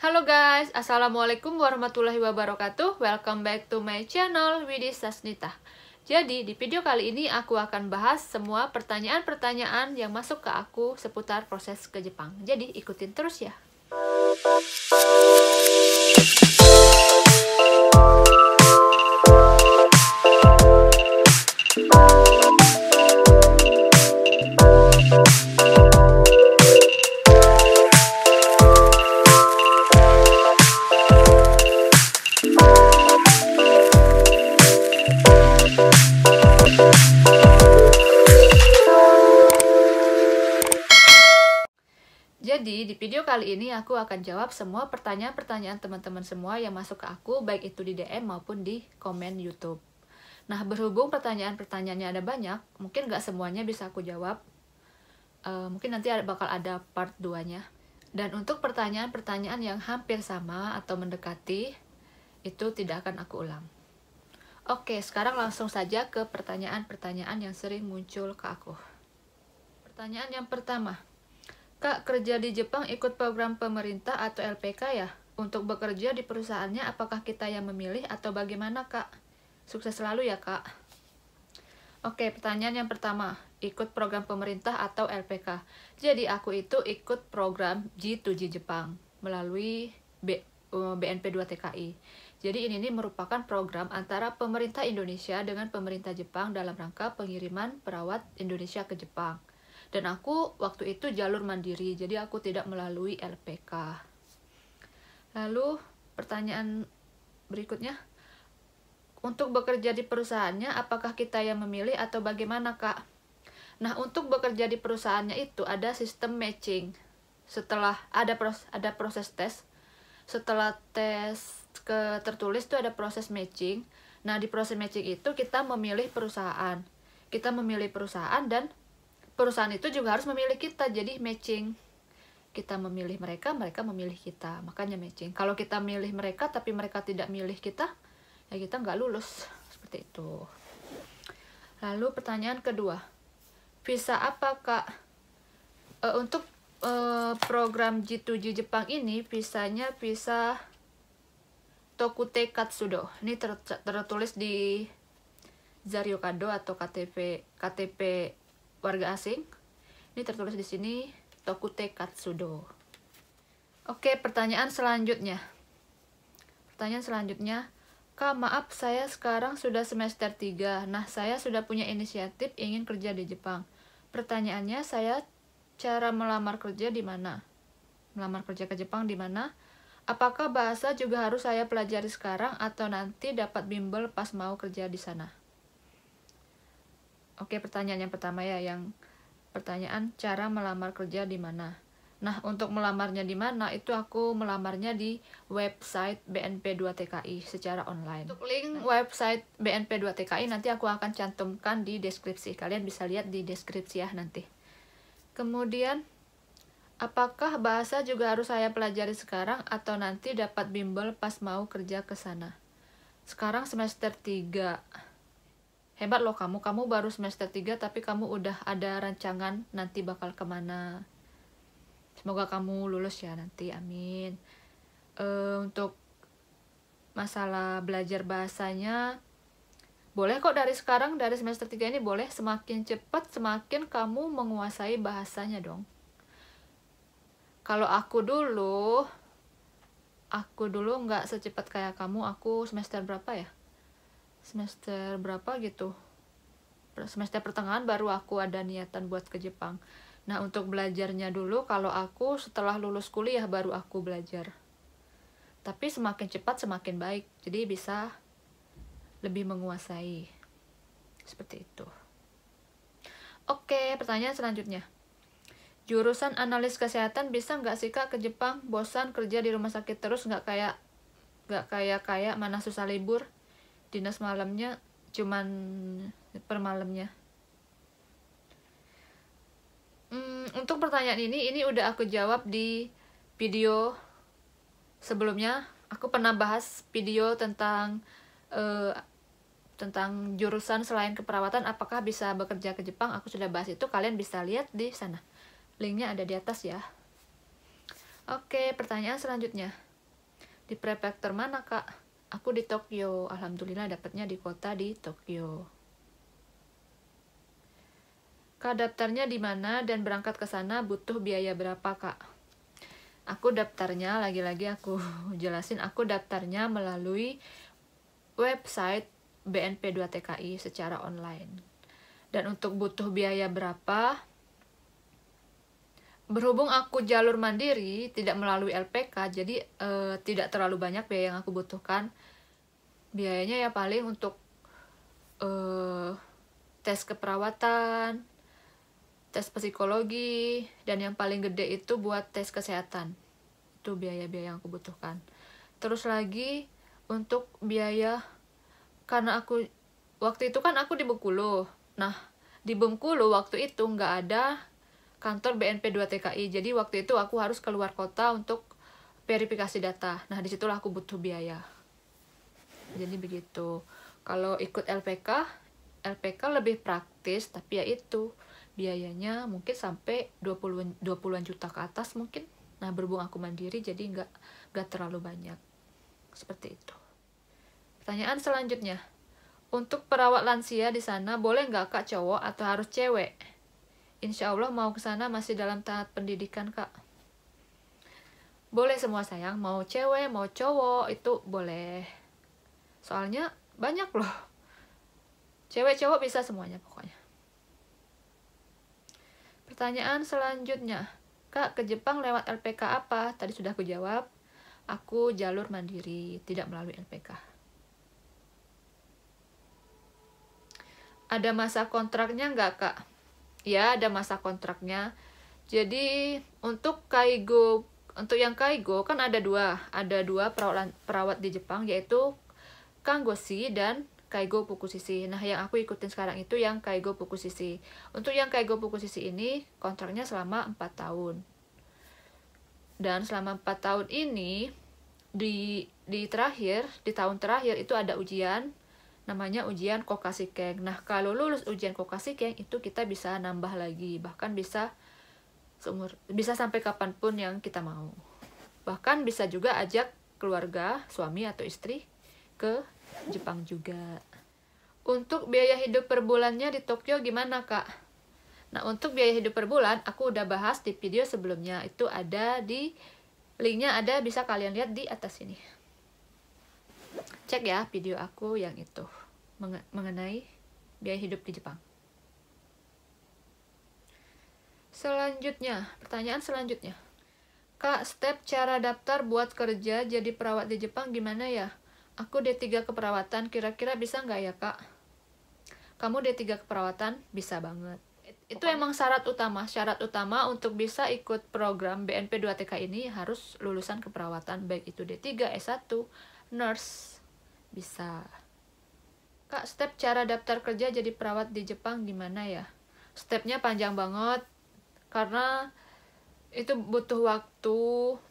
Halo guys, Assalamualaikum warahmatullahi wabarakatuh. Welcome back to my channel, Widi Sasnita. Jadi, di video kali ini aku akan bahas semua pertanyaan-pertanyaan yang masuk ke aku seputar proses ke Jepang. Jadi, ikutin terus ya. Jadi, di video kali ini aku akan jawab semua pertanyaan-pertanyaan teman-teman semua yang masuk ke aku, baik itu di DM maupun di komen YouTube. Nah, berhubung pertanyaan-pertanyaannya ada banyak, mungkin nggak semuanya bisa aku jawab. Mungkin nanti bakal ada part 2-nya. Dan untuk pertanyaan-pertanyaan yang hampir sama atau mendekati, itu tidak akan aku ulang. Oke, sekarang langsung saja ke pertanyaan-pertanyaan yang sering muncul ke aku. Pertanyaan yang pertama. Kak, kerja di Jepang ikut program pemerintah atau LPK ya? Untuk bekerja di perusahaannya, apakah kita yang memilih atau bagaimana, Kak? Sukses selalu ya, Kak. Oke, pertanyaan yang pertama. Ikut program pemerintah atau LPK. Jadi, aku itu ikut program J2J Jepang melalui BNP2 TKI. Jadi, ini merupakan program antara pemerintah Indonesia dengan pemerintah Jepang dalam rangka pengiriman perawat Indonesia ke Jepang. Dan aku waktu itu jalur mandiri, jadi aku tidak melalui LPK. Lalu pertanyaan berikutnya, untuk bekerja di perusahaannya, apakah kita yang memilih atau bagaimana, Kak? Nah, untuk bekerja di perusahaannya itu ada sistem matching. Setelah ada proses tes, setelah tes tertulis itu ada proses matching. Nah, di proses matching itu kita memilih perusahaan. Kita memilih perusahaan dan perusahaan itu juga harus memilih kita, jadi matching. Kita memilih mereka, mereka memilih kita, makanya matching. Kalau kita milih mereka tapi mereka tidak milih kita, ya kita nggak lulus, seperti itu. Lalu pertanyaan kedua, visa apa, Kak? Untuk program J2J Jepang ini, visanya visa Tokute Katsudo. Ini tertulis di Zaryokado atau KTP warga asing. Ini tertulis di sini Tokute Katsudo. Oke, pertanyaan selanjutnya. Kak, maaf saya sekarang sudah semester 3. Nah, saya sudah punya inisiatif ingin kerja di Jepang. Pertanyaannya, saya cara melamar kerja di mana? Melamar kerja ke Jepang di mana? Apakah bahasa juga harus saya pelajari sekarang atau nanti dapat bimbel pas mau kerja di sana? Oke, pertanyaan yang pertama ya, pertanyaan cara melamar kerja di mana. Nah, untuk melamarnya di mana, itu aku melamarnya di website BNP2 TKI secara online. Untuk link website BNP2 TKI nanti aku akan cantumkan di deskripsi. Kalian bisa lihat di deskripsi ya nanti. Kemudian, apakah bahasa juga harus saya pelajari sekarang atau nanti dapat bimbel pas mau kerja ke sana? Sekarang semester 3. Hebat loh kamu baru semester 3 tapi kamu udah ada rancangan nanti bakal kemana. Semoga kamu lulus ya nanti, amin. Untuk masalah belajar bahasanya, boleh kok dari sekarang, dari semester 3 ini boleh. Semakin cepat semakin kamu menguasai bahasanya dong. Kalau aku dulu nggak secepat kayak kamu. Aku semester berapa ya? Semester berapa gitu, semester pertengahan baru aku ada niatan buat ke Jepang. Nah, untuk belajarnya dulu, kalau aku setelah lulus kuliah baru aku belajar. Tapi semakin cepat semakin baik, jadi bisa lebih menguasai. Seperti itu. Oke, pertanyaan selanjutnya. Jurusan analis kesehatan bisa nggak sih, Kak, ke Jepang? Bosan kerja di rumah sakit terus, nggak kayak mana susah libur. Dinas malamnya cuman per malamnya. Untuk pertanyaan ini udah aku jawab di video sebelumnya. Aku pernah bahas video tentang jurusan selain keperawatan, apakah bisa bekerja ke Jepang. Aku sudah bahas itu, kalian bisa lihat di sana. Linknya ada di atas ya. Oke, pertanyaan selanjutnya. Di prefektur mana, Kak? Aku di Tokyo. Alhamdulillah dapatnya di kota di Tokyo. Kak, daftarnya di mana dan berangkat ke sana butuh biaya berapa, Kak? Aku daftarnya, lagi-lagi aku jelasin, aku daftarnya melalui website BNP 2 TKI secara online. Dan untuk butuh biaya berapa? Berhubung aku jalur mandiri, tidak melalui LPK, jadi tidak terlalu banyak biaya yang aku butuhkan. Biayanya ya paling untuk tes keperawatan, tes psikologi, dan yang paling gede itu buat tes kesehatan. Itu biaya-biaya yang aku butuhkan. Terus lagi untuk biaya, karena aku waktu itu kan aku di Bengkulu. Nah, di Bengkulu waktu itu nggak ada kantor BNP 2 TKI. Jadi waktu itu aku harus keluar kota untuk verifikasi data. Nah, disitulah aku butuh biaya. Jadi begitu. Kalau ikut LPK lebih praktis, tapi ya itu biayanya mungkin sampai 20-an juta ke atas mungkin. Nah, berhubung aku mandiri jadi nggak terlalu banyak. Seperti itu. Pertanyaan selanjutnya. Untuk perawat lansia di sana boleh nggak Kak cowok atau harus cewek? Insya Allah mau ke sana masih dalam tahap pendidikan, Kak. Boleh semua sayang, mau cewek, mau cowok, itu boleh. Soalnya banyak loh. Cewek, cowok bisa semuanya pokoknya. Pertanyaan selanjutnya. Kak, ke Jepang lewat LPK apa? Tadi sudah aku jawab. Aku jalur mandiri, tidak melalui LPK. Ada masa kontraknya nggak, Kak? Ya, ada masa kontraknya. Jadi untuk yang kaigo kan ada dua perawat di Jepang, yaitu Kangoshi dan Kaigo Fukushiki. Nah, yang aku ikutin sekarang itu yang Kaigo Fukushiki. Untuk yang Kaigo Fukushiki ini kontraknya selama 4 tahun. Dan selama 4 tahun ini di tahun terakhir itu ada ujian namanya ujian Kokashikeng. Nah, kalau lulus ujian Kokashikeng itu kita bisa nambah lagi, bahkan bisa sampai kapanpun yang kita mau. Bahkan bisa juga ajak keluarga, suami atau istri ke Jepang juga. Untuk biaya hidup per bulannya di Tokyo gimana, Kak? Nah, untuk biaya hidup per bulan aku udah bahas di video sebelumnya. Itu ada di linknya, ada, bisa kalian lihat di atas sini. Cek ya video aku yang itu mengenai biaya hidup di Jepang. Selanjutnya, pertanyaan selanjutnya. Kak, step cara daftar buat kerja jadi perawat di Jepang gimana ya? Aku D3 keperawatan, kira-kira bisa nggak ya, Kak? Kamu D3 keperawatan? Bisa banget. Itu emang syarat utama untuk bisa ikut program BNP 2 TK ini harus lulusan keperawatan, baik itu D3, S1, nurse. Bisa. Kak, step cara daftar kerja jadi perawat di Jepang gimana ya? Stepnya panjang banget, karena itu butuh waktu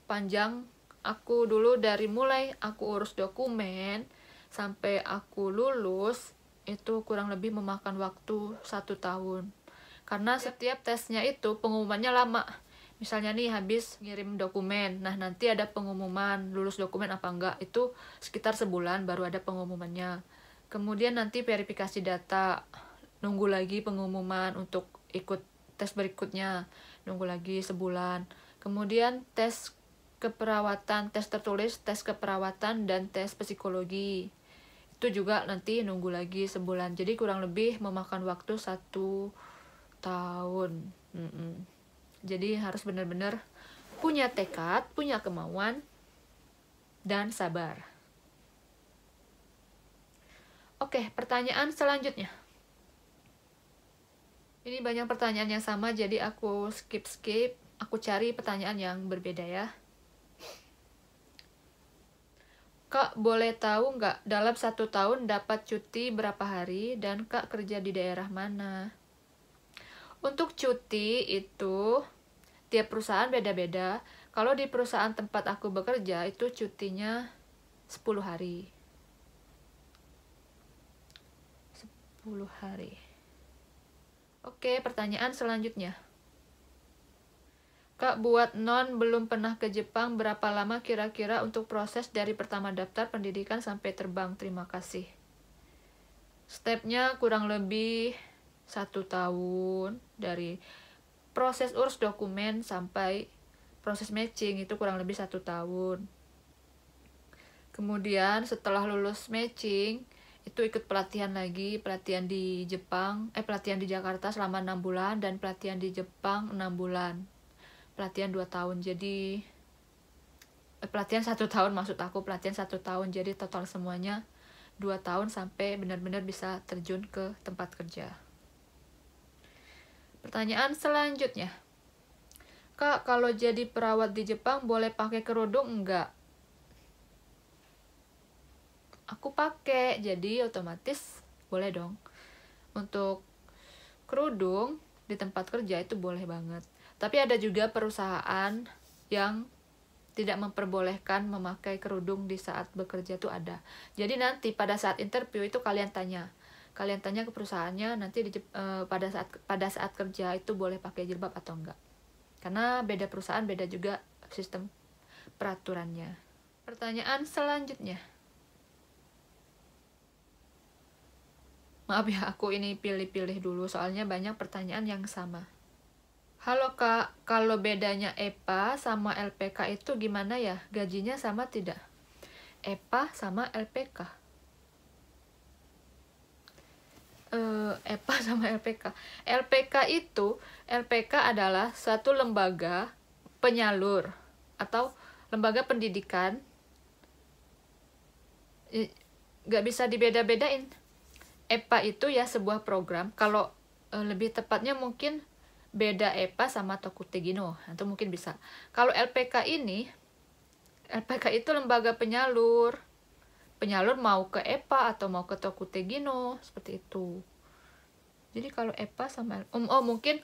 panjang. Aku dulu dari mulai aku urus dokumen sampai aku lulus itu kurang lebih memakan waktu 1 tahun. Karena setiap tesnya itu pengumumannya lama. Misalnya nih habis ngirim dokumen, nah nanti ada pengumuman lulus dokumen apa enggak, itu sekitar sebulan baru ada pengumumannya. Kemudian nanti verifikasi data, nunggu lagi pengumuman untuk ikut tes berikutnya, nunggu lagi sebulan. Kemudian tes keperawatan, tes tertulis, tes keperawatan, dan tes psikologi. Itu juga nanti nunggu lagi sebulan. Jadi kurang lebih memakan waktu 1 tahun. Jadi harus benar-benar punya tekad, punya kemauan, dan sabar. Oke, pertanyaan selanjutnya. Ini banyak pertanyaan yang sama, jadi aku skip. Aku cari pertanyaan yang berbeda ya. Kak, boleh tahu nggak dalam 1 tahun dapat cuti berapa hari dan Kak kerja di daerah mana? Untuk cuti itu tiap perusahaan beda-beda. Kalau di perusahaan tempat aku bekerja itu cutinya 10 hari. 10 hari. Oke, pertanyaan selanjutnya. Kak, buat non belum pernah ke Jepang, berapa lama kira-kira untuk proses dari pertama daftar pendidikan sampai terbang? Terima kasih. Stepnya kurang lebih 1 tahun, dari proses urus dokumen sampai proses matching itu kurang lebih 1 tahun. Kemudian setelah lulus matching itu ikut pelatihan lagi, pelatihan di Jepang, pelatihan di Jakarta selama 6 bulan dan pelatihan di Jepang 6 bulan. Pelatihan 2 tahun, jadi pelatihan 1 tahun, maksud aku pelatihan 1 tahun, jadi total semuanya 2 tahun sampai benar-benar bisa terjun ke tempat kerja. Pertanyaan selanjutnya, Kak, kalau jadi perawat di Jepang boleh pakai kerudung enggak? Aku pakai, jadi otomatis boleh dong. Untuk kerudung di tempat kerja itu boleh banget. Tapi ada juga perusahaan yang tidak memperbolehkan memakai kerudung di saat bekerja tuh ada. Jadi nanti pada saat interview itu kalian tanya ke perusahaannya nanti pada saat kerja itu boleh pakai jilbab atau enggak. Karena beda perusahaan, beda juga sistem peraturannya. Pertanyaan selanjutnya. Maaf ya, aku ini pilih-pilih dulu soalnya banyak pertanyaan yang sama. Halo Kak, kalau bedanya EPA sama LPK itu gimana ya? Gajinya sama tidak? EPA sama LPK. EPA sama LPK. LPK adalah suatu lembaga penyalur atau lembaga pendidikan. Gak bisa dibeda-bedain. EPA itu ya sebuah program. Kalau lebih tepatnya mungkin beda EPA sama Tokutegino, itu mungkin bisa. Kalau LPK itu lembaga penyalur mau ke EPA atau mau ke Tokutegino, seperti itu. Jadi kalau EPA sama mungkin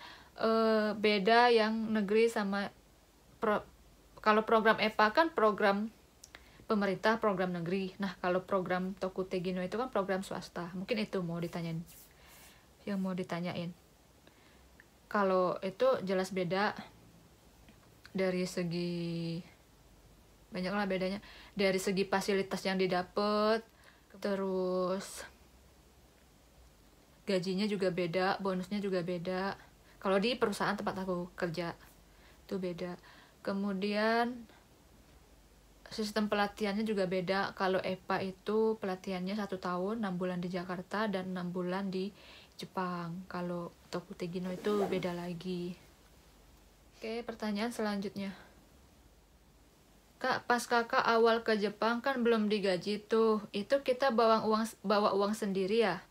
beda yang negeri sama kalau program EPA kan program pemerintah, program negeri. Nah, kalau program Tokutegino itu kan program swasta. Mungkin itu mau ditanyain. Kalau itu jelas beda dari segi banyaklah bedanya, dari segi fasilitas yang didapat, terus gajinya juga beda, bonusnya juga beda. Kalau di perusahaan tempat aku kerja itu beda. Kemudian sistem pelatihannya juga beda. Kalau EPA itu pelatihannya 1 tahun, 6 bulan di Jakarta dan 6 bulan di Jepang. Kalau Tokutegino itu beda lagi. Oke, pertanyaan selanjutnya. Kak, pas kakak awal ke Jepang kan belum digaji tuh. Itu kita bawa uang sendiri ya?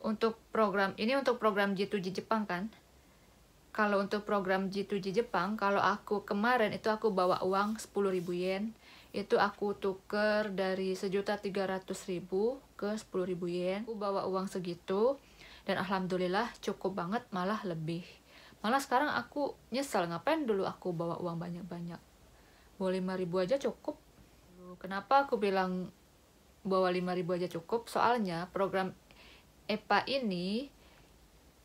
Untuk program G2G Jepang kan? Kalau untuk program G2G Jepang, kalau aku kemarin itu aku bawa uang 10.000 yen. Itu aku tuker dari 1.300.000 ke 10.000 yen. Aku bawa uang segitu. Dan alhamdulillah cukup banget, malah lebih. Malah sekarang aku nyesel, ngapain dulu aku bawa uang banyak-banyak. Bawa 5.000 aja cukup. Kenapa aku bilang bawa 5.000 aja cukup? Soalnya program EPA ini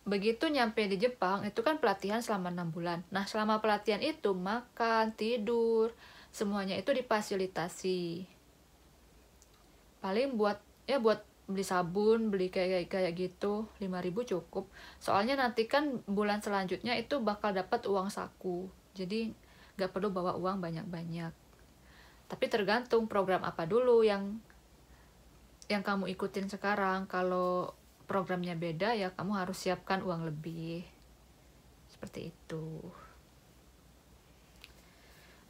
begitu nyampe di Jepang itu kan pelatihan selama 6 bulan. Nah, selama pelatihan itu makan, tidur, semuanya itu difasilitasi. Paling buat beli sabun, beli kayak gitu 5.000 cukup. Soalnya nanti kan bulan selanjutnya itu bakal dapat uang saku. Jadi gak perlu bawa uang banyak-banyak. Tapi tergantung program apa dulu yang kamu ikutin sekarang. Kalau programnya beda ya kamu harus siapkan uang lebih. Seperti itu.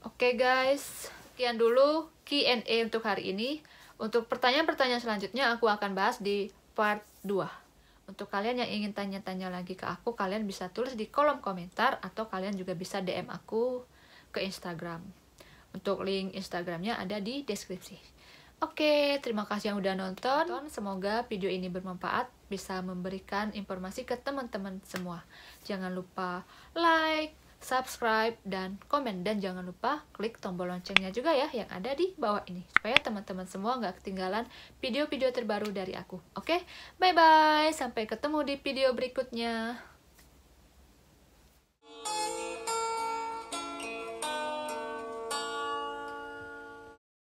Oke guys, sekian dulu Q&A untuk hari ini. Untuk pertanyaan-pertanyaan selanjutnya aku akan bahas di part 2. Untuk kalian yang ingin tanya-tanya lagi ke aku, kalian bisa tulis di kolom komentar atau kalian juga bisa DM aku ke Instagram. Untuk link Instagramnya ada di deskripsi. Oke, terima kasih yang udah nonton. Semoga video ini bermanfaat, bisa memberikan informasi ke teman-teman semua. Jangan lupa like, subscribe, dan komen. Dan jangan lupa klik tombol loncengnya juga ya yang ada di bawah ini. Supaya teman-teman semua nggak ketinggalan video-video terbaru dari aku. Oke, bye-bye. Sampai ketemu di video berikutnya.